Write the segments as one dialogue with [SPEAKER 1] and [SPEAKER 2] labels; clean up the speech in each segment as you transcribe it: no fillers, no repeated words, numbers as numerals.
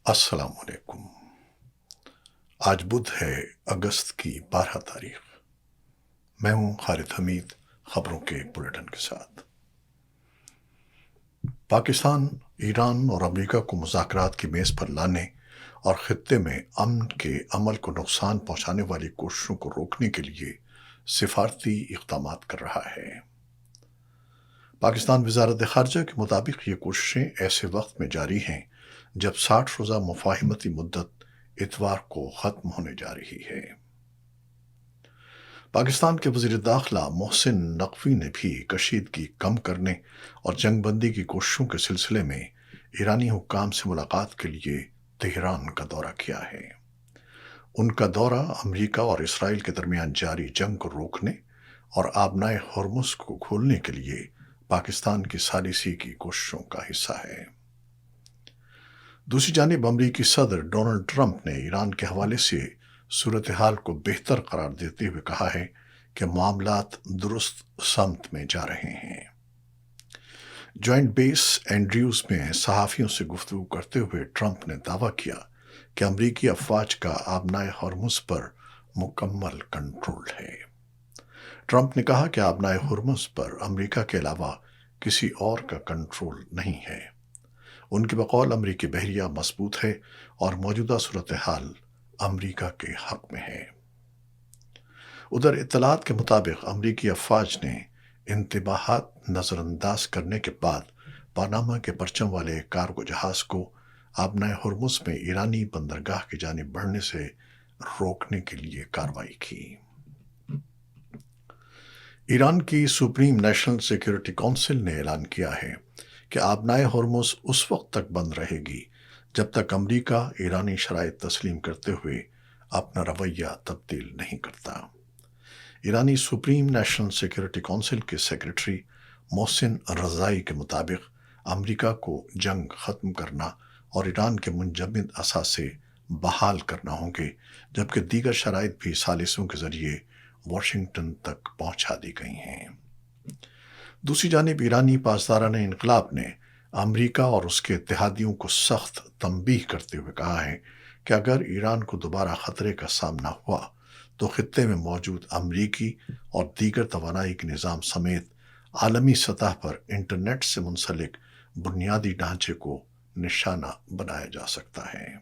[SPEAKER 1] السلام علیکم۔ آج بدھ ہے، اگست کی 12 تاریخ۔ میں ہوں خالد حمید، خبروں کے ایک بلیٹن کے ساتھ۔ پاکستان ایران اور امریکہ کو مذاکرات کی میز پر لانے اور خطے میں امن کے عمل کو نقصان پہنچانے والی کوششوں کو روکنے کے لیے سفارتی اقدامات کر رہا ہے۔ پاکستان وزارت خارجہ کے مطابق یہ کوششیں ایسے وقت میں جاری ہیں جب 60 روزہ مفاہمتی مدت اتوار کو ختم ہونے جا رہی ہے۔ پاکستان کے وزیر داخلہ محسن نقوی نے بھی کشیدگی کم کرنے اور جنگ بندی کی کوششوں کے سلسلے میں ایرانی حکام سے ملاقات کے لیے تہران کا دورہ کیا ہے۔ ان کا دورہ امریکہ اور اسرائیل کے درمیان جاری جنگ کو روکنے اور آبنائے ہرمز کو کھولنے کے لیے پاکستان کی ثالثی کی کوششوں کا حصہ ہے۔ دوسری جانب امریکی صدر ڈونلڈ ٹرمپ نے ایران کے حوالے سے صورتحال کو بہتر قرار دیتے ہوئے کہا ہے کہ معاملات درست سمت میں جا رہے ہیں۔ جوائنٹ بیس اینڈریوز میں صحافیوں سے گفتگو کرتے ہوئے ٹرمپ نے دعویٰ کیا کہ امریکی افواج کا آبنائے ہرمز پر مکمل کنٹرول ہے۔ ٹرمپ نے کہا کہ آبنائے ہرمز پر امریکہ کے علاوہ کسی اور کا کنٹرول نہیں ہے۔ ان کے بقول امریکی بحریہ مضبوط ہے اور موجودہ صورتحال امریکہ کے حق میں ہے۔ ادھر اطلاعات کے مطابق امریکی افواج نے انتباہات نظر انداز کرنے کے بعد پاناما کے پرچم والے ایک کارگو جہاز کو آبنائے ہرمز میں ایرانی بندرگاہ کی جانب بڑھنے سے روکنے کے لیے کارروائی کی۔ ایران کی سپریم نیشنل سیکیورٹی کونسل نے اعلان کیا ہے کہ آبنائے ہرمز اس وقت تک بند رہے گی جب تک امریکہ ایرانی شرائط تسلیم کرتے ہوئے اپنا رویہ تبدیل نہیں کرتا۔ ایرانی سپریم نیشنل سیکیورٹی کونسل کے سیکریٹری محسن رضائی کے مطابق امریکہ کو جنگ ختم کرنا اور ایران کے منجمد اثاثے بحال کرنا ہوں گے، جبکہ دیگر شرائط بھی ثالثوں کے ذریعے واشنگٹن تک پہنچا دی گئی ہیں۔ دوسری جانب ایرانی پاسداران انقلاب نے امریکہ اور اس کے اتحادیوں کو سخت تنبیہ کرتے ہوئے کہا ہے کہ اگر ایران کو دوبارہ خطرے کا سامنا ہوا تو خطے میں موجود امریکی اور دیگر توانائی کے نظام سمیت عالمی سطح پر انٹرنیٹ سے منسلک بنیادی ڈھانچے کو نشانہ بنایا جا سکتا ہے۔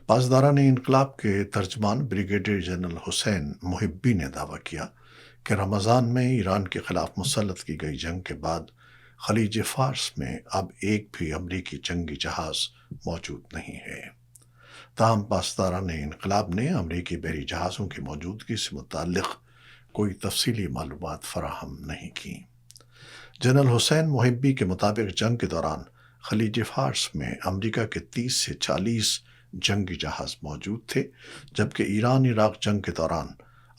[SPEAKER 1] پاسداران انقلاب کے ترجمان بریگیڈیئر جنرل حسین محبی نے دعویٰ کیا کہ رمضان میں ایران کے خلاف مسلط کی گئی جنگ کے بعد خلیج فارس میں اب ایک بھی امریکی جنگی جہاز موجود نہیں ہے۔ تاہم پاسداران انقلاب نے امریکی بحری جہازوں کی موجودگی سے متعلق کوئی تفصیلی معلومات فراہم نہیں کی۔ جنرل حسین محبی کے مطابق جنگ کے دوران خلیج فارس میں امریکہ کے 30 سے 40 جنگی جہاز موجود تھے، جبکہ ایران عراق جنگ کے دوران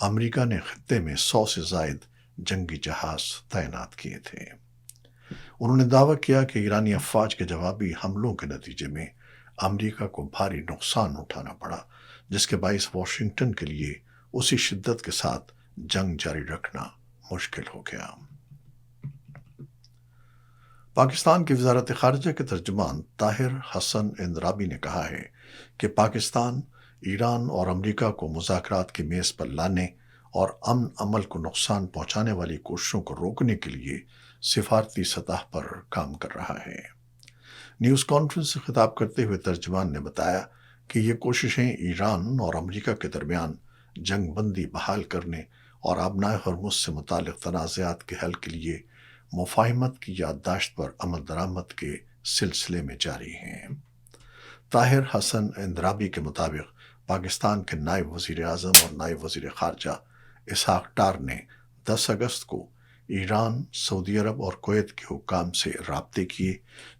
[SPEAKER 1] امریکہ نے خطے میں 100 سے زائد جنگی جہاز تعینات کیے تھے۔ انہوں نے دعویٰ کیا کہ ایرانی افواج کے جوابی حملوں کے نتیجے میں امریکہ کو بھاری نقصان اٹھانا پڑا، جس کے باعث واشنگٹن کے لیے اسی شدت کے ساتھ جنگ جاری رکھنا مشکل ہو گیا۔ پاکستان کی وزارت خارجہ کے ترجمان طاہر حسن اندرابی نے کہا ہے کہ پاکستان ایران اور امریکہ کو مذاکرات کی میز پر لانے اور امن عمل کو نقصان پہنچانے والی کوششوں کو روکنے کے لیے سفارتی سطح پر کام کر رہا ہے۔ نیوز کانفرنس سے خطاب کرتے ہوئے ترجمان نے بتایا کہ یہ کوششیں ایران اور امریکہ کے درمیان جنگ بندی بحال کرنے اور آبنائے ہرمز سے متعلق تنازعات کے حل کے لیے مفاہمت کی یادداشت پر عمل درآمد کے سلسلے میں جاری ہیں۔ طاہر حسن اندرابی کے مطابق پاکستان کے نائب وزیر اعظم اور نائب وزیر خارجہ اسحاق ڈار نے 10 اگست کو ایران، سعودی عرب اور کویت کے حکام سے رابطے کیے،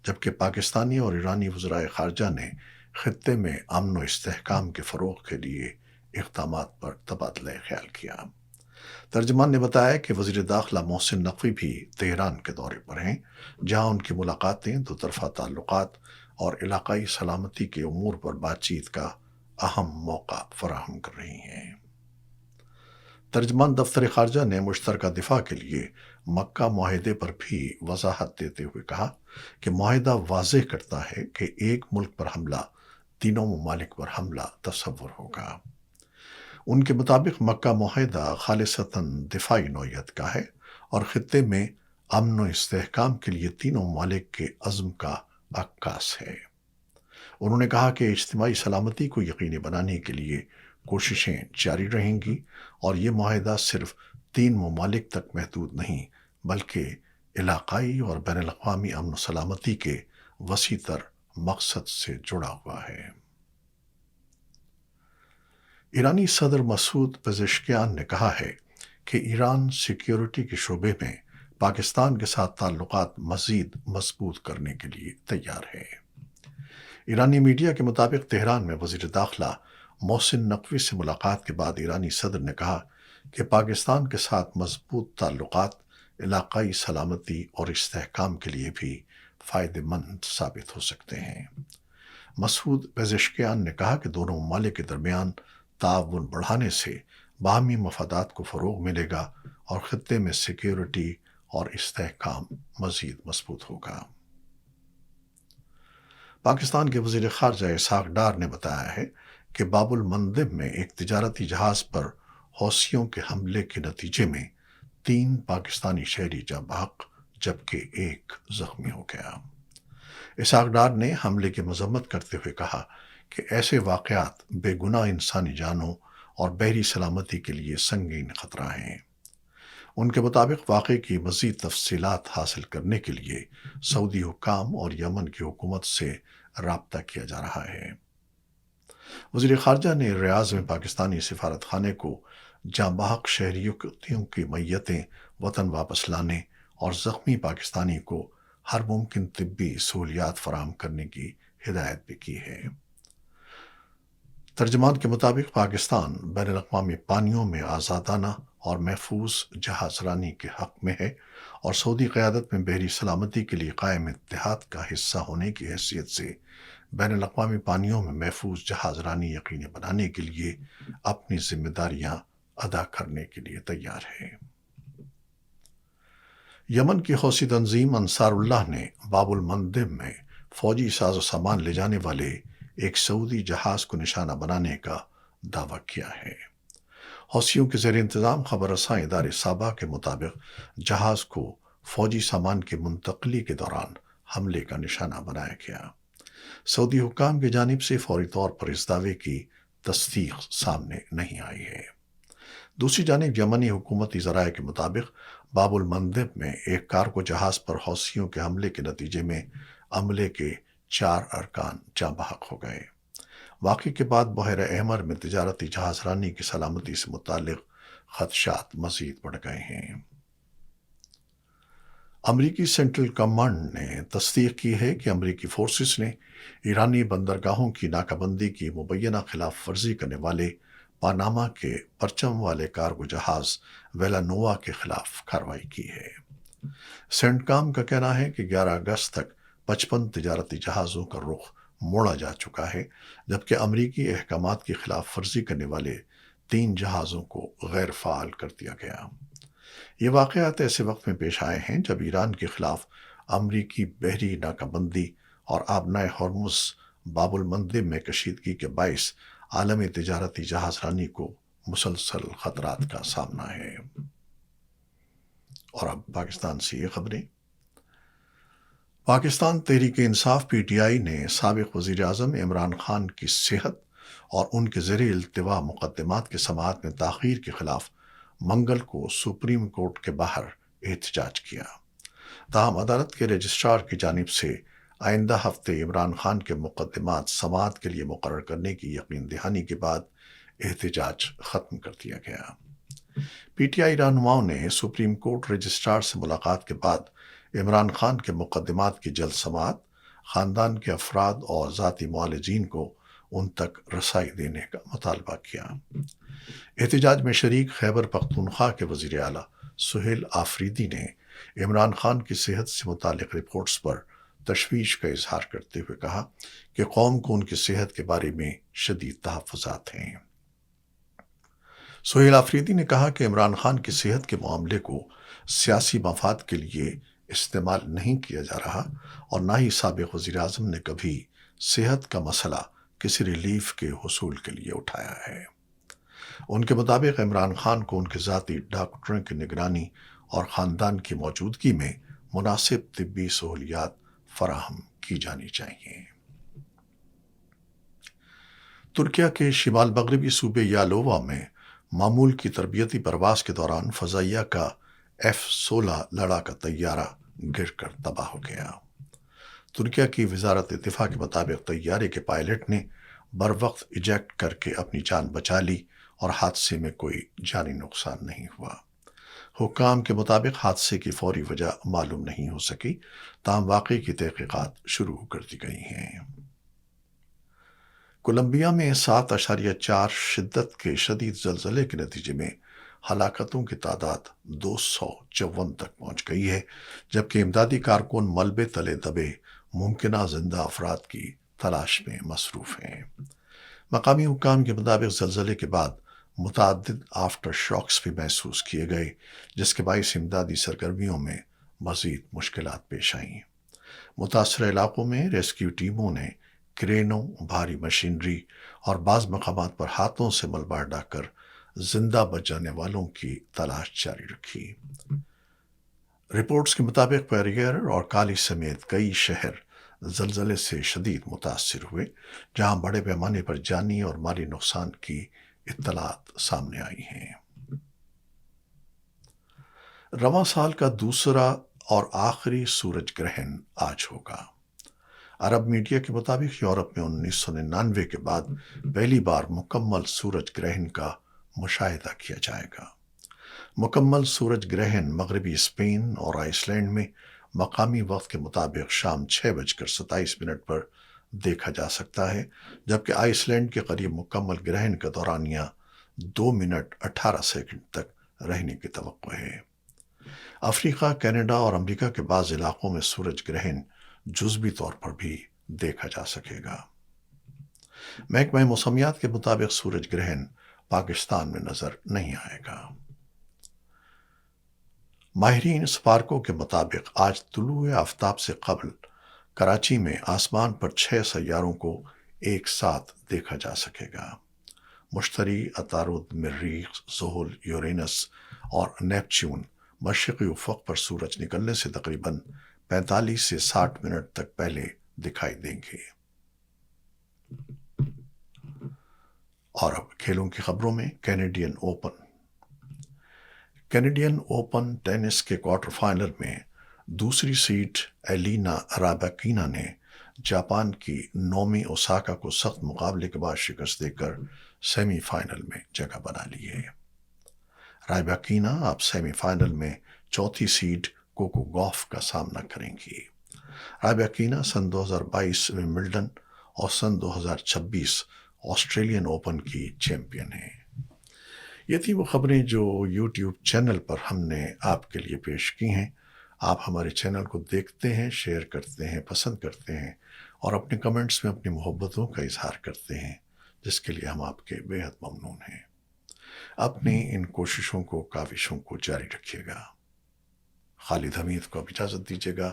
[SPEAKER 1] جبکہ پاکستانی اور ایرانی وزرائے خارجہ نے خطے میں امن و استحکام کے فروغ کے لیے اقدامات پر تبادلہ خیال کیا۔ ترجمان نے بتایا کہ وزیر داخلہ محسن نقوی بھی تہران کے دورے پر ہیں، جہاں ان کی ملاقاتیں دو طرفہ تعلقات اور علاقائی سلامتی کے امور پر بات چیت کا اہم موقع فراہم کر رہی ہیں۔ ترجمان دفتر خارجہ نے مشترکہ دفاع کے لیے مکہ معاہدے پر بھی وضاحت دیتے ہوئے کہا کہ معاہدہ واضح کرتا ہے کہ ایک ملک پر حملہ تینوں ممالک پر حملہ تصور ہوگا۔ ان کے مطابق مکہ معاہدہ خالصتاً دفاعی نوعیت کا ہے اور خطے میں امن و استحکام کے لیے تینوں ممالک کے عزم کا عکاس ہے۔ انہوں نے کہا کہ اجتماعی سلامتی کو یقینی بنانے کے لیے کوششیں جاری رہیں گی اور یہ معاہدہ صرف تین ممالک تک محدود نہیں بلکہ علاقائی اور بین الاقوامی امن و سلامتی کے وسیع تر مقصد سے جڑا ہوا ہے۔ ایرانی صدر مسعود پزشکیان نے کہا ہے کہ ایران سیکیورٹی کے شعبے میں پاکستان کے ساتھ تعلقات مزید مضبوط کرنے کے لیے تیار ہے۔ ایرانی میڈیا کے مطابق تہران میں وزیر داخلہ محسن نقوی سے ملاقات کے بعد ایرانی صدر نے کہا کہ پاکستان کے ساتھ مضبوط تعلقات علاقائی سلامتی اور استحکام کے لیے بھی فائدہ مند ثابت ہو سکتے ہیں۔ مسعود پزشکیان نے کہا کہ دونوں ممالک کے درمیان تعاون بڑھانے سے باہمی مفادات کو فروغ ملے گا اور خطے میں سیکیورٹی اور استحکام مزید مضبوط ہوگا۔ پاکستان کے وزیر خارجہ اسحاق ڈار نے بتایا ہے کہ باب المندب میں ایک تجارتی جہاز پر حوثیوں کے حملے کے نتیجے میں 3 پاکستانی شہری جاں بحق جبکہ ایک زخمی ہو گیا۔ اسحاق ڈار نے حملے کی مذمت کرتے ہوئے کہا کہ ایسے واقعات بے گناہ انسانی جانوں اور بحری سلامتی کے لیے سنگین خطرہ ہیں۔ ان کے مطابق واقعے کی مزید تفصیلات حاصل کرنے کے لیے سعودی حکام اور یمن کی حکومت سے رابطہ کیا جا رہا ہے۔ وزیر خارجہ نے ریاض میں پاکستانی سفارت خانے کو جاں بحق شہریوں کی میتیں وطن واپس لانے اور زخمی پاکستانی کو ہر ممکن طبی سہولیات فراہم کرنے کی ہدایت بھی کی ہے۔ ترجمان کے مطابق پاکستان بین الاقوامی پانیوں میں آزادانہ اور محفوظ جہاز رانی کے حق میں ہے اور سعودی قیادت میں بحری سلامتی کے لیے قائم اتحاد کا حصہ ہونے کی حیثیت سے بین الاقوامی پانیوں میں محفوظ جہاز رانی یقینی بنانے کے لیے اپنی ذمہ داریاں ادا کرنے کے لیے تیار ہے۔ یمن کی حوثی تنظیم انصار اللہ نے باب المندب میں فوجی ساز و سامان لے جانے والے ایک سعودی جہاز کو نشانہ بنانے کا دعویٰ کیا ہے۔ حوثیوں کے زیر انتظام خبر رساں ادارے صابا کے مطابق جہاز کو فوجی سامان کی منتقلی کے دوران حملے کا نشانہ بنایا گیا۔ سعودی حکام کی جانب سے فوری طور پر اس دعوے کی تصدیق سامنے نہیں آئی ہے۔ دوسری جانب یمنی حکومتی ذرائع کے مطابق باب المندب میں ایک کارگو جہاز پر حوثیوں کے حملے کے نتیجے میں عملے کے 4 ارکان جاں بحق ہو گئے۔ واقعے کے بعد بحیرہ احمر میں تجارتی جہاز رانی کی سلامتی سے متعلق خدشات مزید بڑھ گئے ہیں۔ امریکی سینٹرل کمانڈ نے تصدیق کی ہے کہ امریکی فورسز نے ایرانی بندرگاہوں کی ناکہ بندی کی مبینہ خلاف ورزی کرنے والے پاناما کے پرچم والے کارگو جہاز ویلانووا کے خلاف کارروائی کی ہے۔ سینٹ کام کا کہنا ہے کہ 11 اگست تک 55 تجارتی جہازوں کا رخ موڑا جا چکا ہے جبکہ امریکی احکامات کی خلاف ورزی کرنے والے 3 جہازوں کو غیر فعال کر دیا گیا۔ یہ واقعات ایسے وقت میں پیش آئے ہیں جب ایران کے خلاف امریکی بحری ناکہ بندی اور آبنائے ہرمز باب المندب میں کشیدگی کے باعث عالمی تجارتی جہاز رانی کو مسلسل خطرات کا سامنا ہے۔ اور اب پاکستان سے یہ خبریں۔ Pakistan Tehreek Insaf P T I نے سابق وزیر اعظم عمران خان کی صحت اور ان کے زیر التواء مقدمات کی سماعت میں تاخیر کے خلاف منگل کو سپریم کورٹ کے باہر احتجاج کیا۔ تاہم عدالت کے رجسٹرار کی جانب سے آئندہ ہفتے عمران خان کے مقدمات سماعت کے لیے مقرر کرنے کی یقین دہانی کے بعد احتجاج ختم کر دیا گیا۔ پی ٹی آئی رہنماؤں نے سپریم کورٹ رجسٹرار سے ملاقات کے بعد عمران خان کے مقدمات کی جلد سماعت، خاندان کے افراد اور ذاتی معالجین کو ان تک رسائی دینے کا مطالبہ کیا۔ احتجاج میں شریک خیبر پختونخوا کے وزیر اعلیٰ سہیل آفریدی نے عمران خان کی صحت سے متعلق رپورٹس پر تشویش کا اظہار کرتے ہوئے کہا کہ قوم کو ان کی صحت کے بارے میں شدید تحفظات ہیں۔ سہیل آفریدی نے کہا کہ عمران خان کی صحت کے معاملے کو سیاسی مفاد کے لیے استعمال نہیں کیا جا رہا اور نہ ہی سابق وزیر اعظم نے کبھی صحت کا مسئلہ کسی ریلیف کے حصول کے لیے اٹھایا ہے۔ ان کے مطابق عمران خان کو ان کے ذاتی ڈاکٹروں کی نگرانی اور خاندان کی موجودگی میں مناسب طبی سہولیات فراہم کی جانی چاہیے۔ ترکیہ کے شمال مغربی صوبے یالووا میں معمول کی تربیتی پرواز کے دوران فضائیہ کا F-16 لڑاکا طیارہ گر کر تباہ ہو گیا۔ ترکیہ کی وزارت دفاع کے مطابق طیارے کے پائلٹ نے بروقت ایجیکٹ کر کے اپنی جان بچا لی اور حادثے میں کوئی جانی نقصان نہیں ہوا۔ حکام کے مطابق حادثے کی فوری وجہ معلوم نہیں ہو سکی، تاہم واقعے کی تحقیقات شروع کر دی گئی ہیں۔ کولمبیا میں 7.4 شدت کے شدید زلزلے کے نتیجے میں ہلاکتوں کی تعداد 254 تک پہنچ گئی ہے، جبکہ امدادی کارکن ملبے تلے دبے ممکنہ زندہ افراد کی تلاش میں مصروف ہیں۔ مقامی حکام کے مطابق زلزلے کے بعد متعدد آفٹر شاکس بھی محسوس کیے گئے، جس کے باعث امدادی سرگرمیوں میں مزید مشکلات پیش آئیں۔ متاثرہ علاقوں میں ریسکیو ٹیموں نے کرینوں، بھاری مشینری اور بعض مقامات پر ہاتھوں سے ملبہ ہٹا کر زندہ بچ جانے والوں کی تلاش جاری رکھی۔ رپورٹس کے مطابق پیریر اور کالی سمیت کئی شہر زلزلے سے شدید متاثر ہوئے، جہاں بڑے پیمانے پر جانی اور مالی نقصان کی اطلاعات سامنے آئی ہیں۔ رواں سال کا دوسرا اور آخری سورج گرہن آج ہوگا۔ عرب میڈیا کے مطابق یورپ میں 1999 کے بعد پہلی بار مکمل سورج گرہن کا مشاہدہ کیا جائے گا۔ مکمل سورج گرہن مغربی اسپین اور آئس لینڈ میں مقامی وقت کے مطابق شام 6:27 پر دیکھا جا سکتا ہے، جبکہ آئس لینڈ کے قریب مکمل گرہن کا دورانیہ 2 منٹ 18 سیکنڈ تک رہنے کی توقع ہے۔ افریقہ، کینیڈا اور امریکہ کے بعض علاقوں میں سورج گرہن جزوی طور پر بھی دیکھا جا سکے گا۔ محکمہ موسمیات کے مطابق سورج گرہن پاکستان میں نظر نہیں آئے گا۔ ماہرین اسپارکو کے مطابق آج طلوع آفتاب سے قبل کراچی میں آسمان پر 6 سیاروں کو ایک ساتھ دیکھا جا سکے گا۔ مشتری، عطارد، مریخ، زحل، یورینس اور نیپچون مشرقی افق پر سورج نکلنے سے تقریباً 45 سے 60 منٹ تک پہلے دکھائی دیں گے۔ اور اب کھیلوں کی خبروں میں کینیڈین اوپن ٹینس کے کوارٹر فائنل میں دوسری سیڈ ایلینا راباکینا نے جاپان کی نومی اوساکا کو سخت مقابلے کے بعد شکست دے کر سیمی فائنل میں جگہ بنا لی ہے۔ راباکینا اب سیمی فائنل میں چوتھی سیڈ کوکو گوف کا سامنا کریں گی۔ راباکینا سن 2022 ومبلڈن اور سن 2026 آسٹریلین اوپن کی چیمپئن ہیں۔ یہ تھی وہ خبریں جو یوٹیوب چینل پر ہم نے آپ کے لیے پیش کی ہیں۔ آپ ہمارے چینل کو دیکھتے ہیں، شیئر کرتے ہیں، پسند کرتے ہیں اور اپنے کمنٹس میں اپنی محبتوں کا اظہار کرتے ہیں، جس کے لیے ہم آپ کے بے حد ممنون ہیں۔ اپنی ان کوششوں کو، کاوشوں کو جاری رکھیے گا۔ خالد حمید کو اب اجازت دیجیے گا۔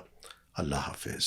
[SPEAKER 1] اللہ حافظ۔